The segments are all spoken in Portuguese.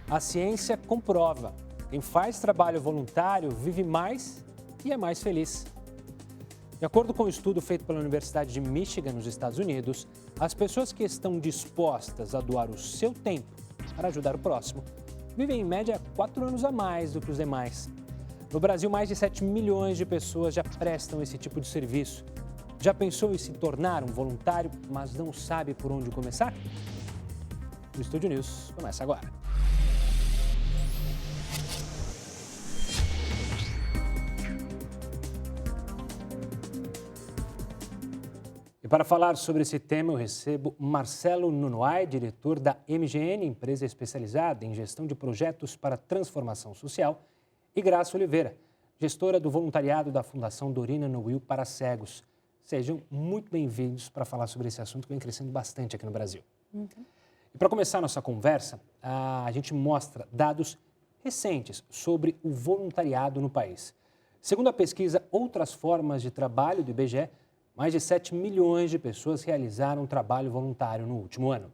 A ciência comprova. Quem faz trabalho voluntário vive mais e é mais feliz. De acordo com um estudo feito pela Universidade de Michigan, nos Estados Unidos, as pessoas que estão dispostas a doar o seu tempo para ajudar o próximo vivem, em média, 4 anos a mais do que os demais. No Brasil, mais de 7 milhões de pessoas já prestam esse tipo de serviço. Já pensou em se tornar um voluntário, mas não sabe por onde começar? O Estúdio News começa agora. E para falar sobre esse tema, eu recebo Marcelo Nunoy, diretor da MGN, empresa especializada em gestão de projetos para transformação social, e Graça Oliveira, gestora do voluntariado da Fundação Dorina Noil para Cegos. Sejam muito bem-vindos para falar sobre esse assunto que vem crescendo bastante aqui no Brasil. E para começar a nossa conversa, a gente mostra dados recentes sobre o voluntariado no país. Segundo a pesquisa Outras Formas de Trabalho do IBGE, mais de 7 milhões de pessoas realizaram trabalho voluntário no último ano.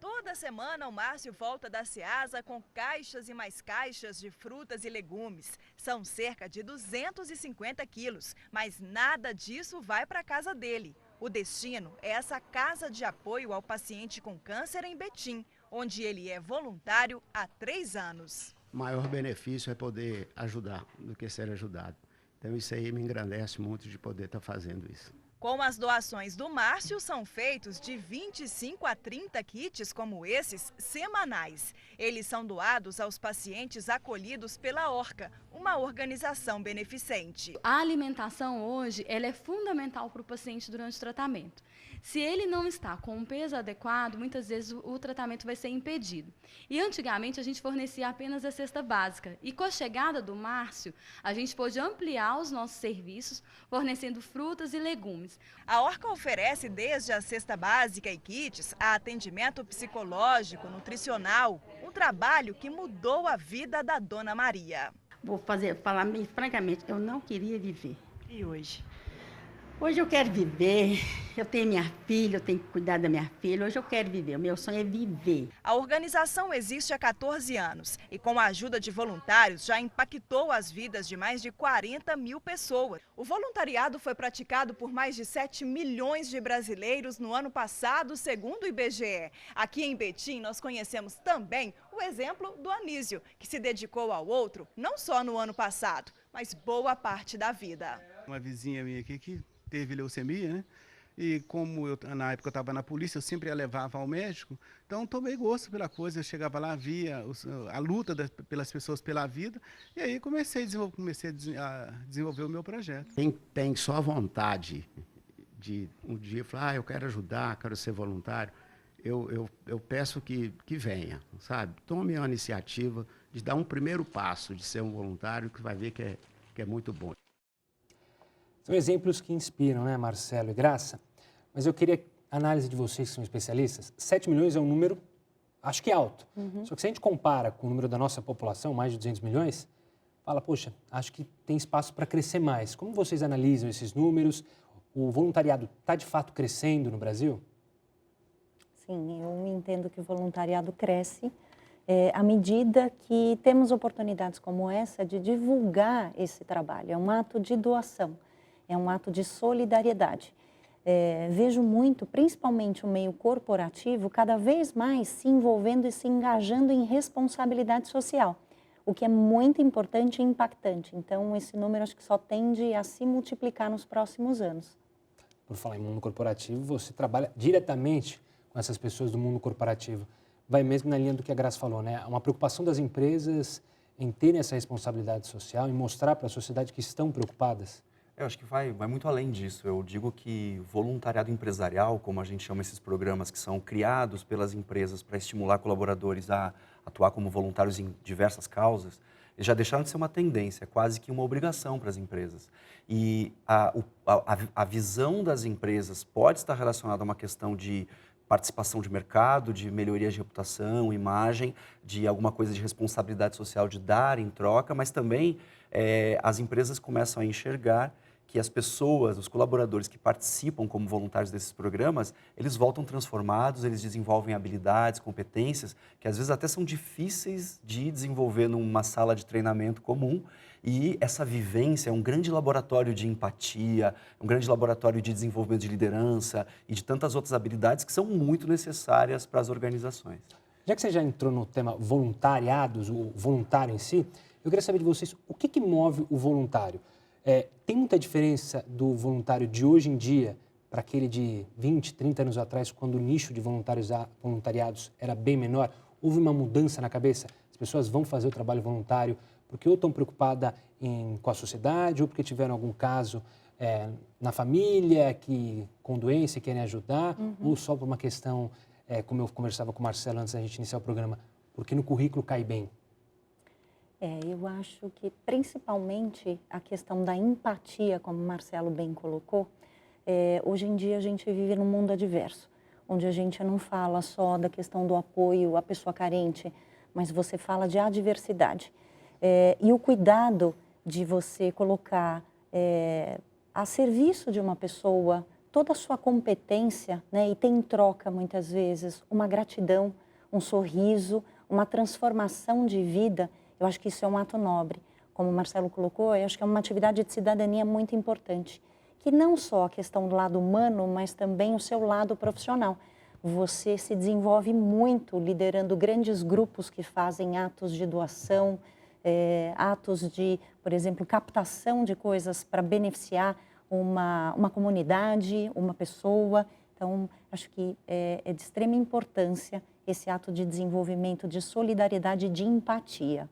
Toda semana o Márcio volta da Ceasa com caixas e mais caixas de frutas e legumes. São cerca de 250 quilos, mas nada disso vai para a casa dele. O destino é essa casa de apoio ao paciente com câncer em Betim, onde ele é voluntário há 3 anos. O maior benefício é poder ajudar do que ser ajudado. Então isso aí me engrandece muito de poder estar fazendo isso. Com as doações do Márcio, são feitos de 25 a 30 kits como esses semanais. Eles são doados aos pacientes acolhidos pela ORCA, uma organização beneficente. A alimentação hoje ela é fundamental para o paciente durante o tratamento. Se ele não está com um peso adequado, muitas vezes o tratamento vai ser impedido. E antigamente a gente fornecia apenas a cesta básica. E com a chegada do Márcio, a gente pôde ampliar os nossos serviços, fornecendo frutas e legumes. A ORCA oferece desde a cesta básica e kits a atendimento psicológico, nutricional, um trabalho que mudou a vida da Dona Maria. Falar bem francamente, eu não queria viver. E hoje? Hoje eu quero viver, eu tenho minha filha, eu tenho que cuidar da minha filha, hoje eu quero viver, o meu sonho é viver. A organização existe há 14 anos e com a ajuda de voluntários já impactou as vidas de mais de 40 mil pessoas. O voluntariado foi praticado por mais de 7 milhões de brasileiros no ano passado, segundo o IBGE. Aqui em Betim nós conhecemos também o exemplo do Anísio, que se dedicou ao outro não só no ano passado, mas boa parte da vida. Uma vizinha minha aqui que teve leucemia, né? E como na época eu estava na polícia, eu sempre a levava ao médico, então tomei gosto pela coisa, eu chegava lá, via a luta pelas pessoas pela vida, e aí comecei a desenvolver o meu projeto. Quem tem só vontade de um dia falar, eu quero ajudar, quero ser voluntário, eu peço que venha, sabe? Tome a iniciativa de dar um primeiro passo, de ser um voluntário, que vai ver que é muito bom. São exemplos que inspiram, né, Marcelo e Graça? Mas eu queria a análise de vocês que são especialistas. 7 milhões é um número, acho que alto. Só que se a gente compara com o número da nossa população, mais de 200 milhões, fala, poxa, acho que tem espaço para crescer mais. Como vocês analisam esses números? O voluntariado está, de fato, crescendo no Brasil? Sim, eu entendo que o voluntariado cresce à medida que temos oportunidades como essa de divulgar esse trabalho. É um ato de doação. É um ato de solidariedade. Vejo muito, principalmente o meio corporativo, cada vez mais se envolvendo e se engajando em responsabilidade social, o que é muito importante e impactante. Então, esse número acho que só tende a se multiplicar nos próximos anos. Por falar em mundo corporativo, você trabalha diretamente com essas pessoas do mundo corporativo. Vai mesmo na linha do que a Graça falou, né? Uma preocupação das empresas em terem essa responsabilidade social e mostrar para a sociedade que estão preocupadas. Eu acho que vai muito além disso. Eu digo que voluntariado empresarial, como a gente chama esses programas que são criados pelas empresas para estimular colaboradores a atuar como voluntários em diversas causas, eles já deixaram de ser uma tendência, quase que uma obrigação para as empresas. E a visão das empresas pode estar relacionada a uma questão de participação de mercado, de melhoria de reputação, imagem, de alguma coisa de responsabilidade social de dar em troca, mas também as empresas começam a enxergar que as pessoas, os colaboradores que participam como voluntários desses programas, eles voltam transformados, eles desenvolvem habilidades, competências, que às vezes até são difíceis de desenvolver numa sala de treinamento comum. E essa vivência é um grande laboratório de empatia, um grande laboratório de desenvolvimento de liderança e de tantas outras habilidades que são muito necessárias para as organizações. Já que você já entrou no tema voluntariados, o voluntário em si, eu queria saber de vocês, o que move o voluntário? Tem muita diferença do voluntário de hoje em dia para aquele de 20, 30 anos atrás, quando o nicho de voluntariados era bem menor? Houve uma mudança na cabeça? As pessoas vão fazer o trabalho voluntário porque ou estão preocupadas com a sociedade, ou porque tiveram algum caso na família, com doença e querem ajudar, ou só por uma questão, como eu conversava com o Marcelo antes da gente iniciar o programa, porque no currículo cai bem? Eu acho que principalmente a questão da empatia, como o Marcelo bem colocou, hoje em dia a gente vive num mundo adverso, onde a gente não fala só da questão do apoio à pessoa carente, mas você fala de adversidade. E o cuidado de você colocar a serviço de uma pessoa toda a sua competência, né, e ter em troca, muitas vezes, uma gratidão, um sorriso, uma transformação de vida, eu acho que isso é um ato nobre. Como o Marcelo colocou, eu acho que é uma atividade de cidadania muito importante, que não só a questão do lado humano, mas também o seu lado profissional. Você se desenvolve muito liderando grandes grupos que fazem atos de doação, atos de, por exemplo, captação de coisas para beneficiar uma comunidade, uma pessoa. Então, acho que é de extrema importância esse ato de desenvolvimento, de solidariedade e de empatia.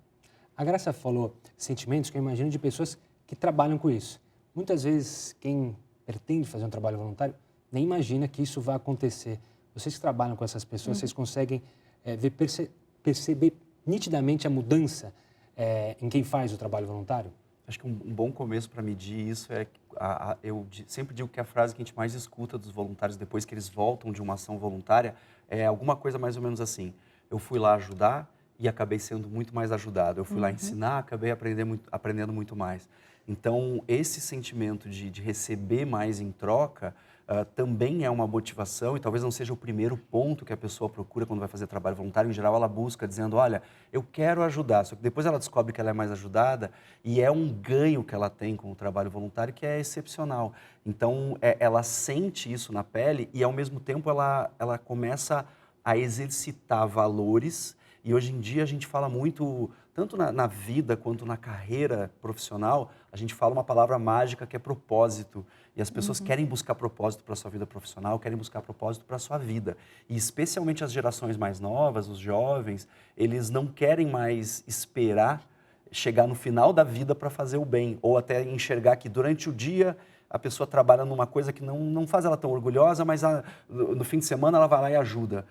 A Graça falou sentimentos que eu imagino de pessoas que trabalham com isso. Muitas vezes, quem pretende fazer um trabalho voluntário nem imagina que isso vai acontecer. Vocês que trabalham com essas pessoas, vocês conseguem perceber nitidamente a mudança em quem faz o trabalho voluntário? Acho que um bom começo para medir isso eu sempre digo que a frase que a gente mais escuta dos voluntários depois que eles voltam de uma ação voluntária é alguma coisa mais ou menos assim: eu fui lá ajudar e acabei sendo muito mais ajudado, eu fui lá ensinar, acabei aprendendo muito mais. Então, esse sentimento de receber mais em troca também é uma motivação, e talvez não seja o primeiro ponto que a pessoa procura quando vai fazer trabalho voluntário. Em geral, ela busca dizendo, olha, eu quero ajudar, só que depois ela descobre que ela é mais ajudada e é um ganho que ela tem com o trabalho voluntário que é excepcional. Então, ela sente isso na pele e, ao mesmo tempo, ela começa a exercitar valores. E hoje em dia a gente fala muito, tanto na vida quanto na carreira profissional, a gente fala uma palavra mágica que é propósito. E as pessoas querem buscar propósito para a sua vida profissional, querem buscar propósito para a sua vida. E especialmente as gerações mais novas, os jovens, eles não querem mais esperar chegar no final da vida para fazer o bem. Ou até enxergar que durante o dia a pessoa trabalha numa coisa que não faz ela tão orgulhosa, mas no fim de semana ela vai lá e ajuda.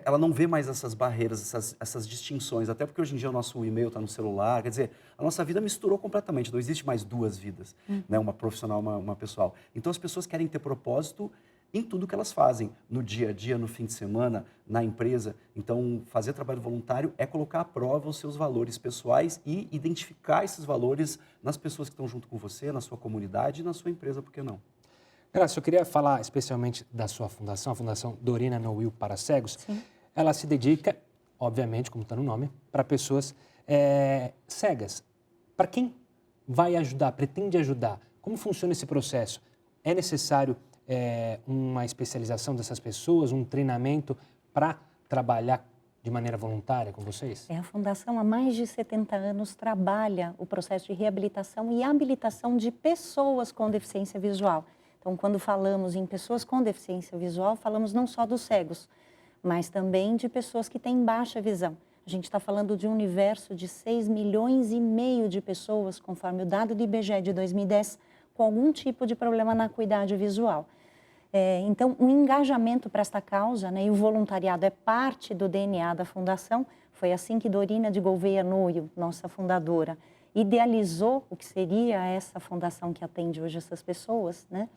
Ela não vê mais essas barreiras, essas distinções, até porque hoje em dia o nosso e-mail está no celular, quer dizer, a nossa vida misturou completamente, não existe mais duas vidas, né? Uma profissional, uma pessoal. Então as pessoas querem ter propósito em tudo que elas fazem, no dia a dia, no fim de semana, na empresa. Então, fazer trabalho voluntário é colocar à prova os seus valores pessoais e identificar esses valores nas pessoas que estão junto com você, na sua comunidade e na sua empresa, por que não? Graça, eu queria falar especialmente da sua fundação, a Fundação Dorina No Will para Cegos. Sim. Ela se dedica, obviamente, como está no nome, para pessoas cegas. Para quem vai ajudar, pretende ajudar, como funciona esse processo? É necessário uma especialização dessas pessoas, um treinamento para trabalhar de maneira voluntária com vocês? A Fundação há mais de 70 anos trabalha o processo de reabilitação e habilitação de pessoas com deficiência visual. Então, quando falamos em pessoas com deficiência visual, falamos não só dos cegos, mas também de pessoas que têm baixa visão. A gente está falando de um universo de 6,5 milhões de pessoas, conforme o dado do IBGE de 2010, com algum tipo de problema na acuidade visual. Então, o engajamento para esta causa, né, e o voluntariado é parte do DNA da Fundação. Foi assim que Dorina de Gouveia Noio, nossa fundadora, idealizou o que seria essa fundação que atende hoje essas pessoas, né?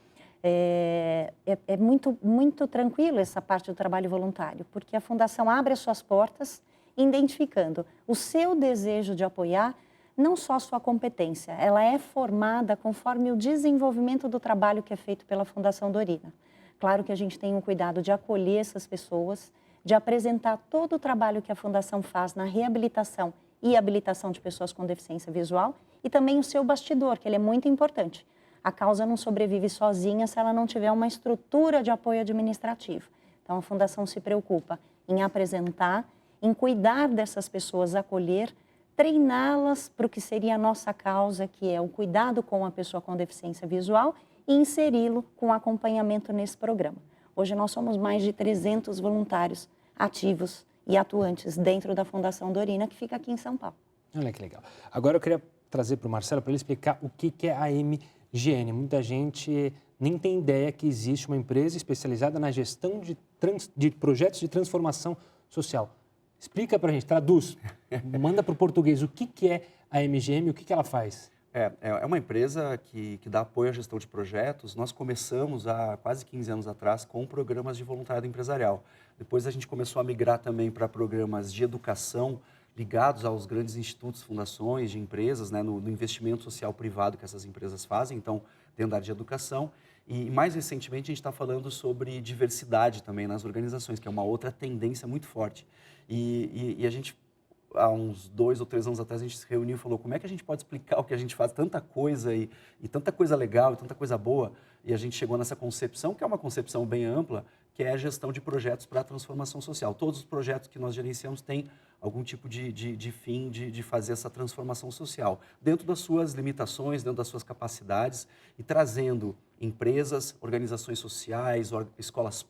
É muito, muito tranquilo essa parte do trabalho voluntário, porque a Fundação abre as suas portas identificando o seu desejo de apoiar, não só sua competência, ela é formada conforme o desenvolvimento do trabalho que é feito pela Fundação Dorina. Claro que a gente tem um cuidado de acolher essas pessoas, de apresentar todo o trabalho que a Fundação faz na reabilitação e habilitação de pessoas com deficiência visual e também o seu bastidor, que ele é muito importante. A causa não sobrevive sozinha se ela não tiver uma estrutura de apoio administrativo. Então, a Fundação se preocupa em apresentar, em cuidar dessas pessoas, acolher, treiná-las para o que seria a nossa causa, que é o cuidado com a pessoa com deficiência visual e inseri-lo com acompanhamento nesse programa. Hoje nós somos mais de 300 voluntários ativos e atuantes dentro da Fundação Dorina, que fica aqui em São Paulo. Olha que legal. Agora eu queria trazer para o Marcelo para ele explicar o que é a MGN. Muita gente nem tem ideia que existe uma empresa especializada na gestão de projetos de transformação social. Explica para a gente, traduz, manda para o português o que é a MGM e o que ela faz. É uma empresa que dá apoio à gestão de projetos. Nós começamos há quase 15 anos atrás com programas de voluntariado empresarial. Depois a gente começou a migrar também para programas de educação ligados aos grandes institutos, fundações de empresas, né, no investimento social privado que essas empresas fazem, então dentro da área de educação. E mais recentemente a gente está falando sobre diversidade também nas organizações, que é uma outra tendência muito forte. E a gente, há uns 2 ou 3 anos atrás, a gente se reuniu e falou como é que a gente pode explicar o que a gente faz, tanta coisa e tanta coisa legal e tanta coisa boa. E a gente chegou nessa concepção, que é uma concepção bem ampla, que é a gestão de projetos para a transformação social. Todos os projetos que nós gerenciamos têm algum tipo de fim de fazer essa transformação social, dentro das suas limitações, dentro das suas capacidades, e trazendo empresas, organizações sociais, escolas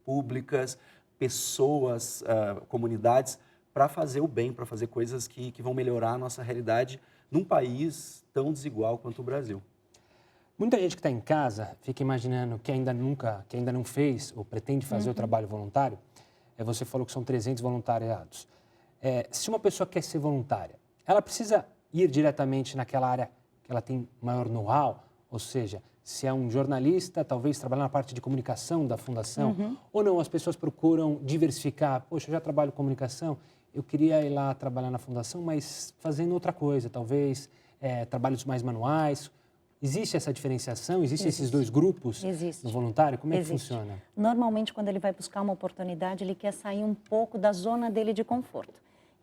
públicas, pessoas, comunidades, para fazer o bem, para fazer coisas que vão melhorar a nossa realidade num país tão desigual quanto o Brasil. Muita gente que está em casa fica imaginando que ainda não fez ou pretende fazer o trabalho voluntário. Você falou que são 300 voluntariados. Se uma pessoa quer ser voluntária, ela precisa ir diretamente naquela área que ela tem maior know-how, ou seja, se é um jornalista, talvez trabalhar na parte de comunicação da fundação, ou não, as pessoas procuram diversificar. Poxa, eu já trabalho com comunicação, eu queria ir lá trabalhar na fundação, mas fazendo outra coisa, talvez trabalhos mais manuais. Existe essa diferenciação? Existem esses dois grupos no voluntário? Como é que funciona? Normalmente, quando ele vai buscar uma oportunidade, ele quer sair um pouco da zona dele de conforto.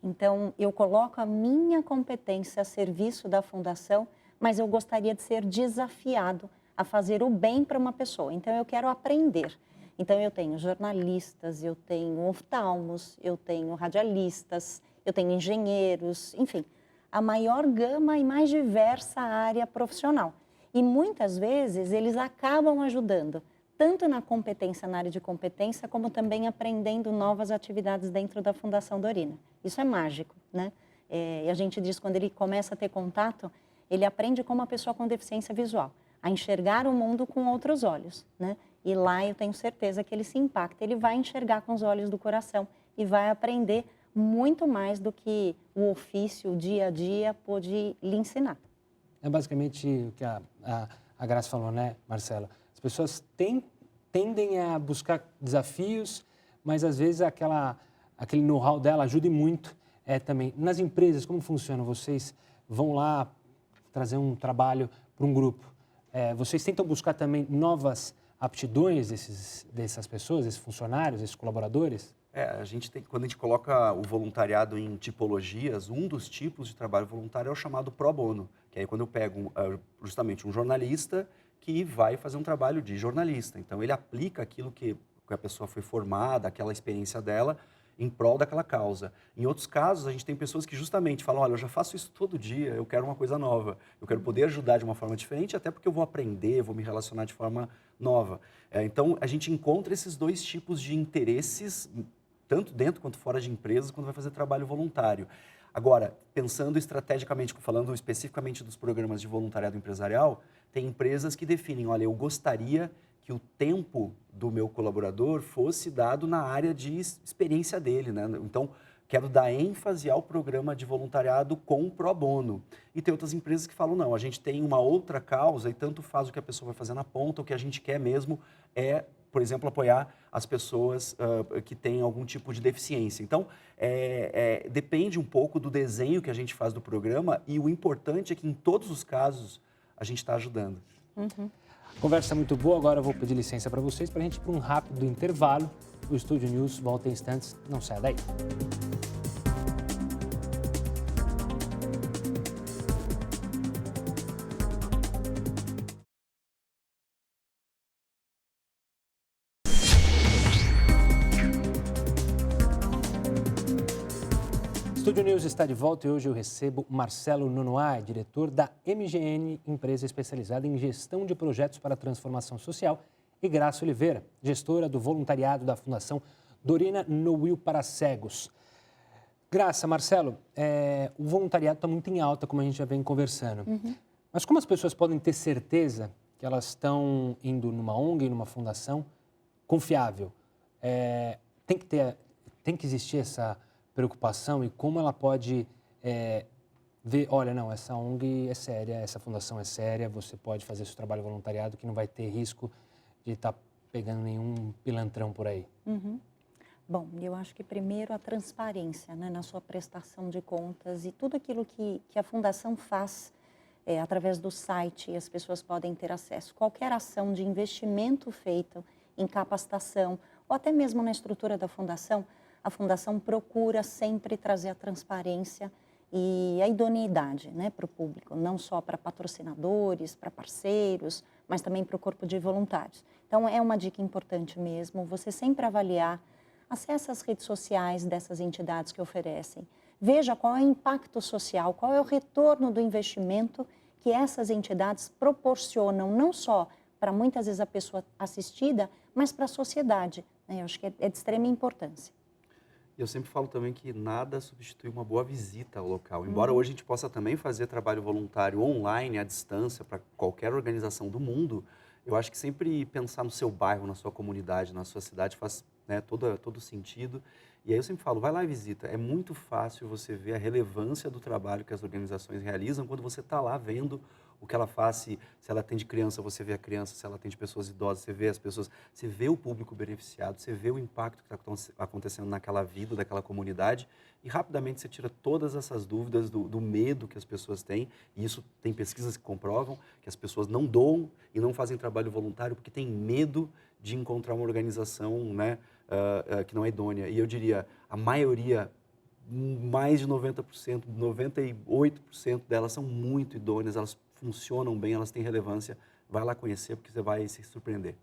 Então, eu coloco a minha competência a serviço da fundação, mas eu gostaria de ser desafiado a fazer o bem para uma pessoa. Então, eu quero aprender. Então, eu tenho jornalistas, eu tenho oftalmos, eu tenho radialistas, eu tenho engenheiros, enfim, a maior gama e mais diversa área profissional. E muitas vezes eles acabam ajudando, tanto na competência, na área de competência, como também aprendendo novas atividades dentro da Fundação Dorina. Isso é mágico, né? E a gente diz, quando ele começa a ter contato, ele aprende como uma pessoa com deficiência visual, a enxergar o mundo com outros olhos, né? E lá eu tenho certeza que ele se impacta, ele vai enxergar com os olhos do coração e vai aprender muito mais do que o ofício, o dia a dia, pôde lhe ensinar. É basicamente o que a Graça falou, né, Marcela? As pessoas tendem a buscar desafios, mas às vezes aquele know-how dela ajuda muito também. Nas empresas, como funciona? Vocês vão lá trazer um trabalho para um grupo. Vocês tentam buscar também novas aptidões dessas pessoas, desses funcionários, desses colaboradores? Quando a gente coloca o voluntariado em tipologias, um dos tipos de trabalho voluntário é o chamado pro bono, que aí quando eu pego justamente um jornalista que vai fazer um trabalho de jornalista. Então, ele aplica aquilo que a pessoa foi formada, aquela experiência dela, em prol daquela causa. Em outros casos, a gente tem pessoas que justamente falam, olha, eu já faço isso todo dia, eu quero uma coisa nova, eu quero poder ajudar de uma forma diferente, até porque eu vou aprender, vou me relacionar de forma nova. Então, a gente encontra esses dois tipos de interesses, tanto dentro quanto fora de empresas, quando vai fazer trabalho voluntário. Agora, pensando estrategicamente, falando especificamente dos programas de voluntariado empresarial, tem empresas que definem, olha, eu gostaria que o tempo do meu colaborador fosse dado na área de experiência dele, né? Então, quero dar ênfase ao programa de voluntariado com pro bono. E tem outras empresas que falam, não, a gente tem uma outra causa e tanto faz o que a pessoa vai fazer na ponta, o que a gente quer mesmo é por exemplo, apoiar as pessoas que têm algum tipo de deficiência. Então, depende um pouco do desenho que a gente faz do programa e o importante é que, em todos os casos, a gente está ajudando. Conversa muito boa, agora eu vou pedir licença para vocês para a gente ir para um rápido intervalo. O Estúdio News volta em instantes, não saia daí. Estúdio News está de volta e hoje eu recebo Marcelo Nonoy, diretor da MGN, empresa especializada em gestão de projetos para transformação social, e Graça Oliveira, gestora do voluntariado da Fundação Dorina Nowil para Cegos. Graça, Marcelo, o voluntariado está muito em alta, como a gente já vem conversando. Mas como as pessoas podem ter certeza que elas estão indo numa ONG, numa fundação confiável? Tem que existir essa preocupação e como ela pode ver, olha, não, essa ONG é séria, essa fundação é séria, você pode fazer seu trabalho voluntariado que não vai ter risco de estar pegando nenhum pilantrão por aí. Bom, eu acho que primeiro a transparência, né, na sua prestação de contas e tudo aquilo que a fundação faz através do site, as pessoas podem ter acesso. Qualquer ação de investimento feito em capacitação ou até mesmo na estrutura da fundação, a fundação procura sempre trazer a transparência e a idoneidade, né, para o público, não só para patrocinadores, para parceiros, mas também para o corpo de voluntários. Então, é uma dica importante mesmo, você sempre avaliar, acesse as redes sociais dessas entidades que oferecem, veja qual é o impacto social, qual é o retorno do investimento que essas entidades proporcionam, não só para muitas vezes a pessoa assistida, mas para a sociedade, né? Eu acho que é de extrema importância. Eu sempre falo também que nada substitui uma boa visita ao local. Embora hoje a gente possa também fazer trabalho voluntário online, à distância, para qualquer organização do mundo, eu acho que sempre pensar no seu bairro, na sua comunidade, na sua cidade faz, né, todo sentido. E aí eu sempre falo, vai lá e visita. É muito fácil você ver a relevância do trabalho que as organizações realizam quando você está lá vendo o que ela faz, se ela atende criança, você vê a criança, se ela atende pessoas idosas, você vê as pessoas, você vê o público beneficiado, você vê o impacto que está acontecendo naquela vida, daquela comunidade, e rapidamente você tira todas essas dúvidas do medo que as pessoas têm, e isso tem pesquisas que comprovam, que as pessoas não doam e não fazem trabalho voluntário porque têm medo de encontrar uma organização, né, que não é idônea. E eu diria, a maioria, mais de 90%, 98% delas são muito idôneas, elas funcionam bem, elas têm relevância. Vai lá conhecer, porque você vai se surpreender.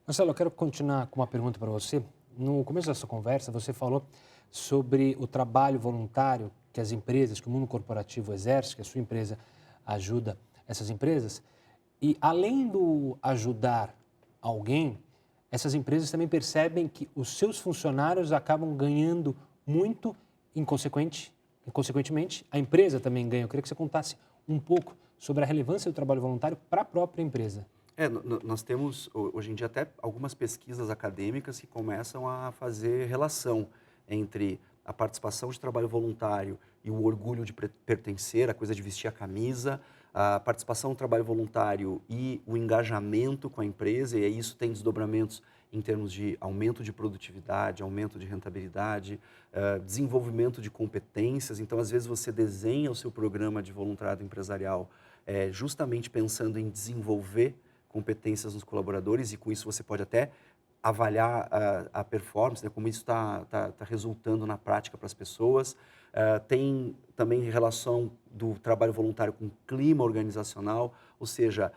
Marcelo, eu quero continuar com uma pergunta para você. No começo da sua conversa, você falou sobre o trabalho voluntário que as empresas, que o mundo corporativo exerce, que a sua empresa ajuda essas empresas. E além do ajudar alguém, essas empresas também percebem que os seus funcionários acabam ganhando muito, consequentemente, a empresa também ganha. Eu queria que você contasse um pouco sobre a relevância do trabalho voluntário para a própria empresa. Nós temos, hoje em dia, até algumas pesquisas acadêmicas que começam a fazer relação entre a participação de trabalho voluntário e o orgulho de pertencer, a coisa de vestir a camisa, a participação no trabalho voluntário e o engajamento com a empresa, e aí isso tem desdobramentos em termos de aumento de produtividade, aumento de rentabilidade, desenvolvimento de competências. Então, às vezes, você desenha o seu programa de voluntariado empresarial justamente pensando em desenvolver competências nos colaboradores, e com isso você pode até avaliar a performance, né, como isso está resultando na prática para as pessoas. Tem também relação do trabalho voluntário com o clima organizacional, ou seja,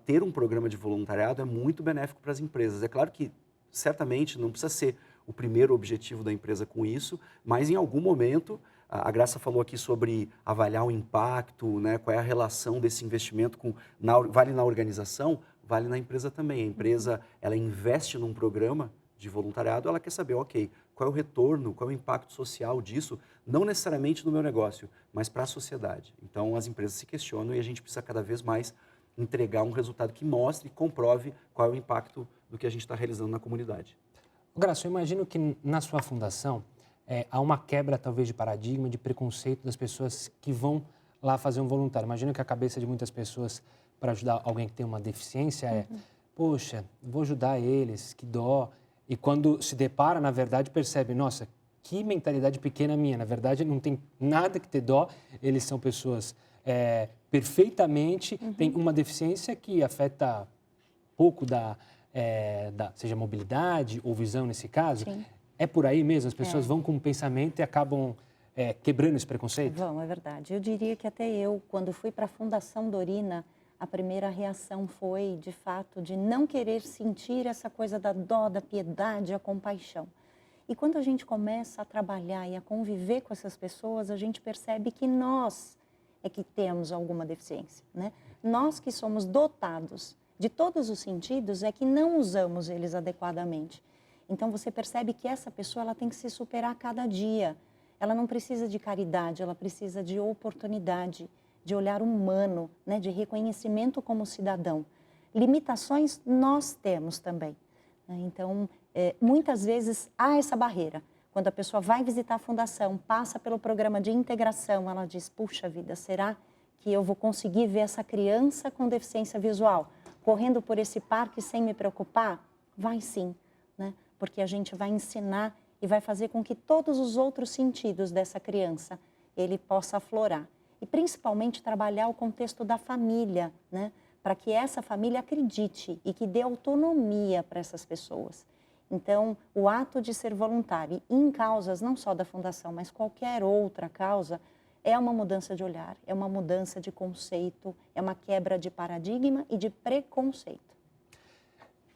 ter um programa de voluntariado é muito benéfico para as empresas. É claro que, certamente, não precisa ser o primeiro objetivo da empresa com isso, mas em algum momento, a Graça falou aqui sobre avaliar o impacto, né, qual é a relação desse investimento vale na organização, vale na empresa também. A empresa, ela investe num programa de voluntariado, ela quer saber, ok, qual é o retorno, qual é o impacto social disso, não necessariamente no meu negócio, mas para a sociedade. Então, as empresas se questionam e a gente precisa cada vez mais entregar um resultado que mostre e comprove qual é o impacto do que a gente está realizando na comunidade. Graça, eu imagino que na sua fundação há uma quebra, talvez, de paradigma, de preconceito das pessoas que vão lá fazer um voluntário. Imagino que a cabeça de muitas pessoas para ajudar alguém que tem uma deficiência poxa, vou ajudar eles, que dó. E quando se depara, na verdade, percebe, nossa, que mentalidade pequena minha. Na verdade, não tem nada que ter dó. Eles são pessoas perfeitamente, têm uma deficiência que afeta pouco seja mobilidade ou visão nesse caso. Sim. É por aí mesmo? As pessoas vão com um pensamento e acabam quebrando esse preconceito? Vão, é verdade. Eu diria que até eu, quando fui para a Fundação Dorina, a primeira reação foi, de fato, de não querer sentir essa coisa da dó, da piedade, a compaixão. E quando a gente começa a trabalhar e a conviver com essas pessoas, a gente percebe que nós é que temos alguma deficiência, né? Nós que somos dotados de todos os sentidos é que não usamos eles adequadamente. Então você percebe que essa pessoa ela tem que se superar a cada dia. Ela não precisa de caridade, ela precisa de oportunidade, de olhar humano, né, de reconhecimento como cidadão. Limitações nós temos também. Né? Então, muitas vezes há essa barreira. Quando a pessoa vai visitar a fundação, passa pelo programa de integração, ela diz, puxa vida, será que eu vou conseguir ver essa criança com deficiência visual correndo por esse parque sem me preocupar? Vai sim, né? Porque a gente vai ensinar e vai fazer com que todos os outros sentidos dessa criança ele possa aflorar. E principalmente trabalhar o contexto da família, né? Para que essa família acredite e que dê autonomia para essas pessoas. Então, o ato de ser voluntário em causas não só da Fundação, mas qualquer outra causa, é uma mudança de olhar, é uma mudança de conceito, é uma quebra de paradigma e de preconceito.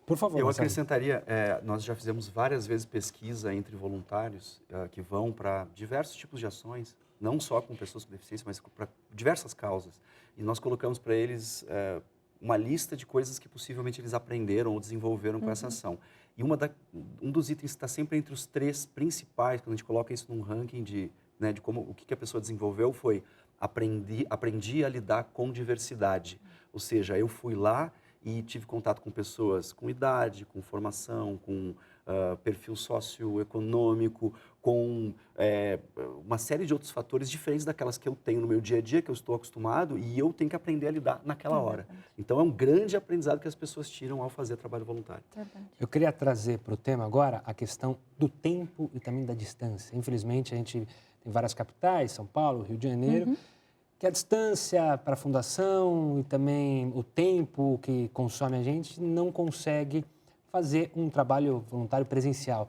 Por favor, eu Marcelo. acrescentaria, nós já fizemos várias vezes pesquisa entre voluntários que vão para diversos tipos de ações, não só com pessoas com deficiência, mas para diversas causas. E nós colocamos para eles uma lista de coisas que possivelmente eles aprenderam ou desenvolveram com essa ação. E um dos itens que está sempre entre os 3 principais, quando a gente coloca isso num ranking de como, o que a pessoa desenvolveu, foi aprendi a lidar com diversidade. Ou seja, eu fui lá e tive contato com pessoas com idade, com formação, com perfil socioeconômico, com uma série de outros fatores diferentes daquelas que eu tenho no meu dia a dia, que eu estou acostumado, e eu tenho que aprender a lidar naquela hora. Então, é um grande aprendizado que as pessoas tiram ao fazer trabalho voluntário. Eu queria trazer para o tema agora a questão do tempo e também da distância. Infelizmente, a gente tem várias capitais, São Paulo, Rio de Janeiro, que a distância para a fundação e também o tempo que consome a gente não consegue fazer um trabalho voluntário presencial.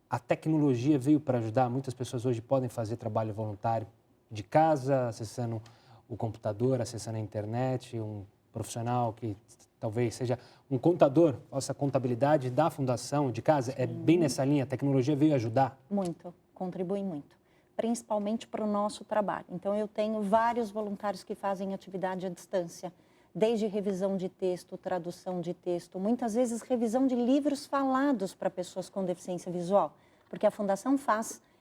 A tecnologia veio para ajudar, muitas pessoas hoje podem fazer trabalho voluntário de casa, acessando o computador, acessando a internet, um profissional que talvez seja um contador, faça a contabilidade da fundação de casa, é bem nessa linha, a tecnologia veio ajudar? Muito, contribui muito, principalmente para o nosso trabalho. Então, eu tenho vários voluntários que fazem atividade à distância, desde revisão de texto, tradução de texto, muitas vezes revisão de livros falados para pessoas com deficiência visual, porque a Fundação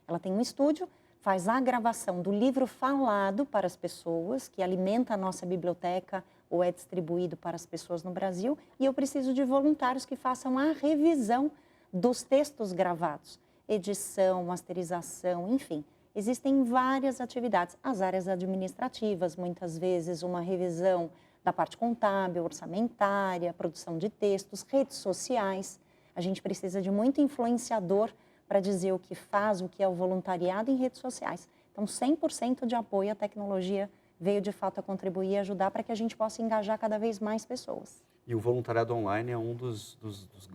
ela tem um estúdio, faz a gravação do livro falado para as pessoas, que alimenta a nossa biblioteca ou é distribuído para as pessoas no Brasil, e eu preciso de voluntários que façam a revisão dos textos gravados, edição, masterização, enfim. Existem várias atividades, as áreas administrativas, muitas vezes uma revisão da parte contábil, orçamentária, produção de textos, redes sociais. A gente precisa de muito influenciador para dizer o que faz, o que é o voluntariado em redes sociais. Então, 100% de apoio à tecnologia veio de fato a contribuir e ajudar para que a gente possa engajar cada vez mais pessoas. E o voluntariado online é um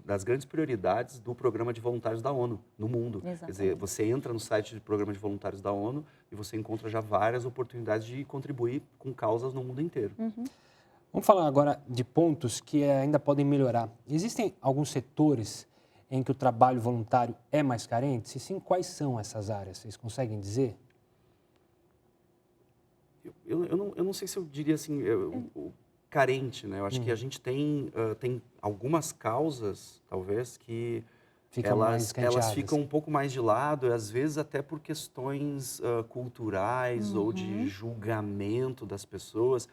das grandes prioridades do programa de voluntários da ONU no mundo. Exatamente. Quer dizer, você entra no site do programa de voluntários da ONU e você encontra já várias oportunidades de contribuir com causas no mundo inteiro. Vamos falar agora de pontos que ainda podem melhorar. Existem alguns setores em que o trabalho voluntário é mais carente? Se sim, quais são essas áreas? Vocês conseguem dizer? Eu não sei se eu diria assim, carente, né? Eu acho que a gente tem algumas causas, talvez, que elas ficam um pouco mais de lado, e às vezes até por questões culturais ou de julgamento das pessoas.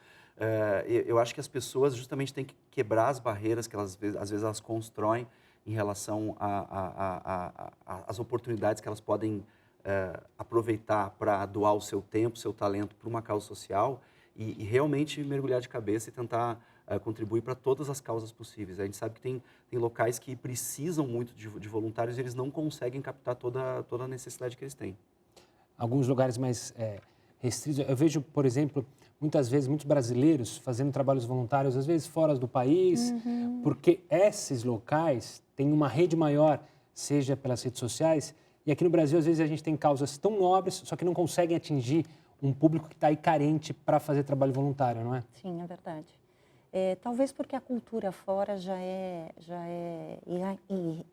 Eu acho que as pessoas justamente têm que quebrar as barreiras que às vezes elas constroem em relação às oportunidades que elas podem aproveitar para doar o seu tempo, o seu talento para uma causa social e realmente mergulhar de cabeça e tentar contribuir para todas as causas possíveis. A gente sabe que tem locais que precisam muito de voluntários e eles não conseguem captar toda a necessidade que eles têm. Alguns lugares mais restritos. Eu vejo, por exemplo, muitas vezes muitos brasileiros fazendo trabalhos voluntários, às vezes fora do país, porque esses locais têm uma rede maior, seja pelas redes sociais, e aqui no Brasil, às vezes, a gente tem causas tão nobres, só que não conseguem atingir um público que está aí carente para fazer trabalho voluntário, não é? Sim, é verdade. Talvez porque a cultura fora já é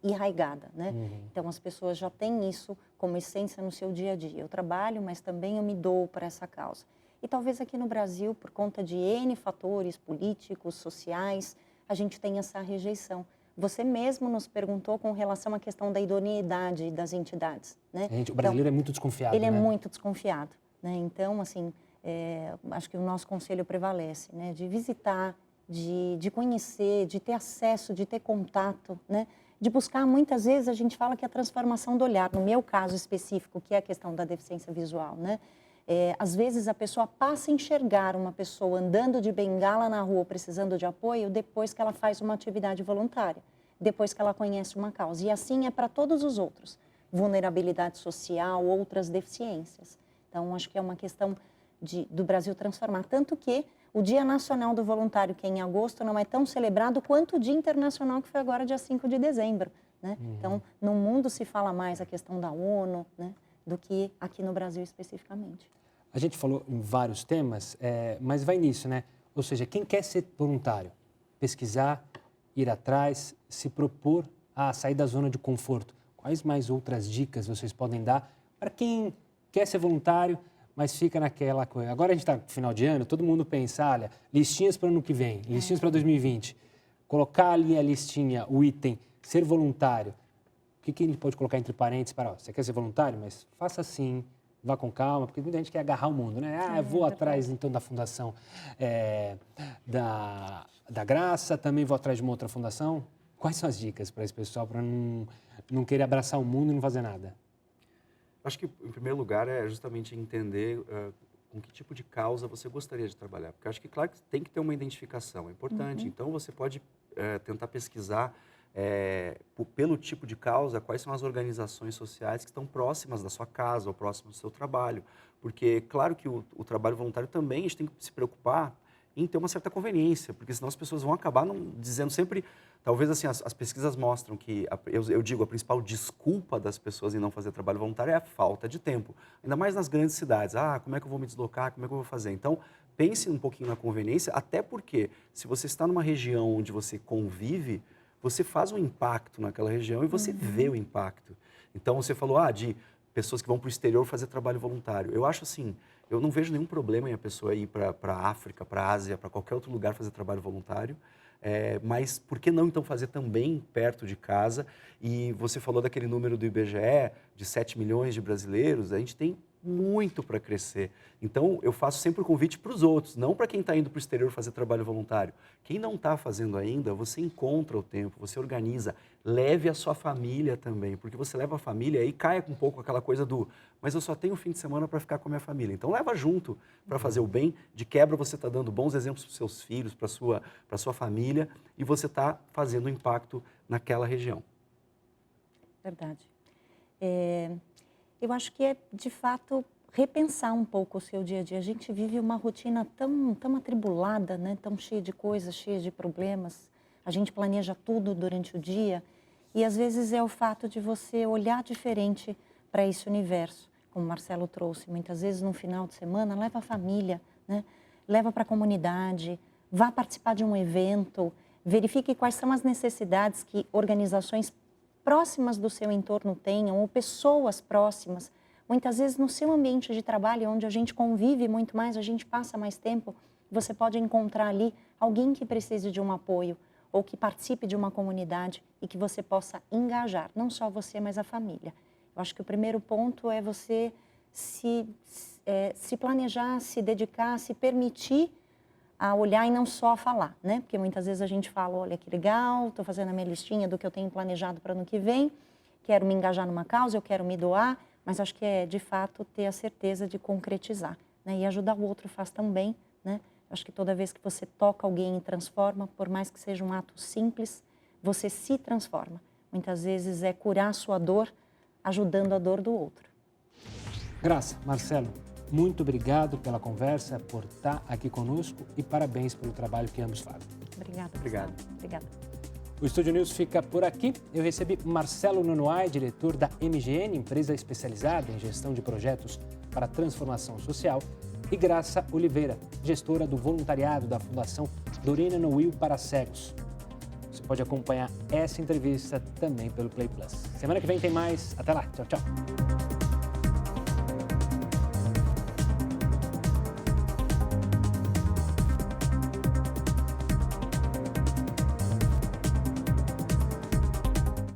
enraigada, né? Então, as pessoas já têm isso como essência no seu dia a dia. Eu trabalho, mas também eu me dou para essa causa. E talvez aqui no Brasil, por conta de N fatores políticos, sociais, a gente tem essa rejeição. Você mesmo nos perguntou com relação à questão da idoneidade das entidades, né? O brasileiro é muito desconfiado, ele né? é muito desconfiado, né? Então, assim, acho que o nosso conselho prevalece, né? De visitar, de conhecer, de ter acesso, de ter contato, né? De buscar, muitas vezes a gente fala que a transformação do olhar, no meu caso específico, que é a questão da deficiência visual, né? Às vezes a pessoa passa a enxergar uma pessoa andando de bengala na rua precisando de apoio depois que ela faz uma atividade voluntária, depois que ela conhece uma causa. E assim é para todos os outros, vulnerabilidade social, outras deficiências. Então, acho que é uma questão do Brasil transformar. Tanto que o Dia Nacional do Voluntário, que é em agosto, não é tão celebrado quanto o Dia Internacional, que foi agora dia 5 de dezembro. Né? Então, no mundo se fala mais a questão da ONU, né, do que aqui no Brasil especificamente. A gente falou em vários temas, mas vai nisso, né? Ou seja, quem quer ser voluntário, pesquisar, ir atrás, se propor a sair da zona de conforto. Quais mais outras dicas vocês podem dar para quem quer ser voluntário, mas fica naquela coisa? Agora a gente está no final de ano, todo mundo pensa, olha, listinhas para o ano que vem, listinhas para 2020. Colocar ali a listinha, o item, ser voluntário. O que ele pode colocar entre parênteses para, você quer ser voluntário, mas faça assim, vá com calma, porque muita gente quer agarrar o mundo, né? Eu vou atrás, então, da fundação da Graça, também vou atrás de uma outra fundação. Quais são as dicas para esse pessoal, para não querer abraçar o mundo e não fazer nada? Acho que, em primeiro lugar, é justamente entender com que tipo de causa você gostaria de trabalhar. Porque acho que, claro, que tem que ter uma identificação, é importante. Então, você pode tentar pesquisar pelo tipo de causa, quais são as organizações sociais que estão próximas da sua casa ou próximas do seu trabalho. Porque, claro que o trabalho voluntário também, a gente tem que se preocupar em ter uma certa conveniência, porque senão as pessoas vão acabar dizendo sempre... Talvez, assim, as pesquisas mostram que, eu digo, a principal desculpa das pessoas em não fazer trabalho voluntário é a falta de tempo. Ainda mais nas grandes cidades. Como é que eu vou me deslocar? Como é que eu vou fazer? Então, pense um pouquinho na conveniência, até porque, se você está numa região onde você convive, você faz um impacto naquela região e você vê o impacto. Então, você falou de pessoas que vão para o exterior fazer trabalho voluntário. Eu acho assim, eu não vejo nenhum problema em a pessoa ir para a África, para a Ásia, para qualquer outro lugar fazer trabalho voluntário. Mas por que não, então, fazer também perto de casa? E você falou daquele número do IBGE, de 7 milhões de brasileiros, a gente tem muito para crescer. Então, eu faço sempre o convite para os outros, não para quem está indo para o exterior fazer trabalho voluntário. Quem não está fazendo ainda, você encontra o tempo, você organiza, leve a sua família também, porque você leva a família e cai um pouco aquela coisa mas eu só tenho o fim de semana para ficar com a minha família. Então, leva junto para fazer o bem. De quebra, você está dando bons exemplos para os seus filhos, para sua família, e você está fazendo um impacto naquela região. Verdade. Eu acho que é, de fato, repensar um pouco o seu dia a dia. A gente vive uma rotina tão atribulada, né? Tão cheia de coisas, cheia de problemas. A gente planeja tudo durante o dia e, às vezes, é o fato de você olhar diferente para esse universo. Como o Marcelo trouxe, muitas vezes, no final de semana, leva a família, né? Leva para a comunidade, vá participar de um evento, verifique quais são as necessidades que organizações próximas do seu entorno tenham, ou pessoas próximas. Muitas vezes no seu ambiente de trabalho, onde a gente convive muito mais, a gente passa mais tempo, você pode encontrar ali alguém que precise de um apoio, ou que participe de uma comunidade e que você possa engajar, não só você, mas a família. Eu acho que o primeiro ponto é você se planejar, se dedicar, se permitir a olhar e não só a falar, né? Porque muitas vezes a gente fala, olha que legal, estou fazendo a minha listinha do que eu tenho planejado para o ano que vem, quero me engajar numa causa, eu quero me doar, mas acho que é, de fato, ter a certeza de concretizar, né? E ajudar o outro faz também, né? Acho que toda vez que você toca alguém e transforma, por mais que seja um ato simples, você se transforma. Muitas vezes é curar a sua dor, ajudando a dor do outro. Graça, Marcelo, muito obrigado pela conversa, por estar aqui conosco e parabéns pelo trabalho que ambos fazem. Obrigada. Obrigado. Obrigada. O Estúdio News fica por aqui. Eu recebi Marcelo Nonoy, diretor da MGN, empresa especializada em gestão de projetos para transformação social, e Graça Oliveira, gestora do voluntariado da Fundação Dorina Noil para Cegos. Você pode acompanhar essa entrevista também pelo Play Plus. Semana que vem tem mais. Até lá. Tchau, tchau.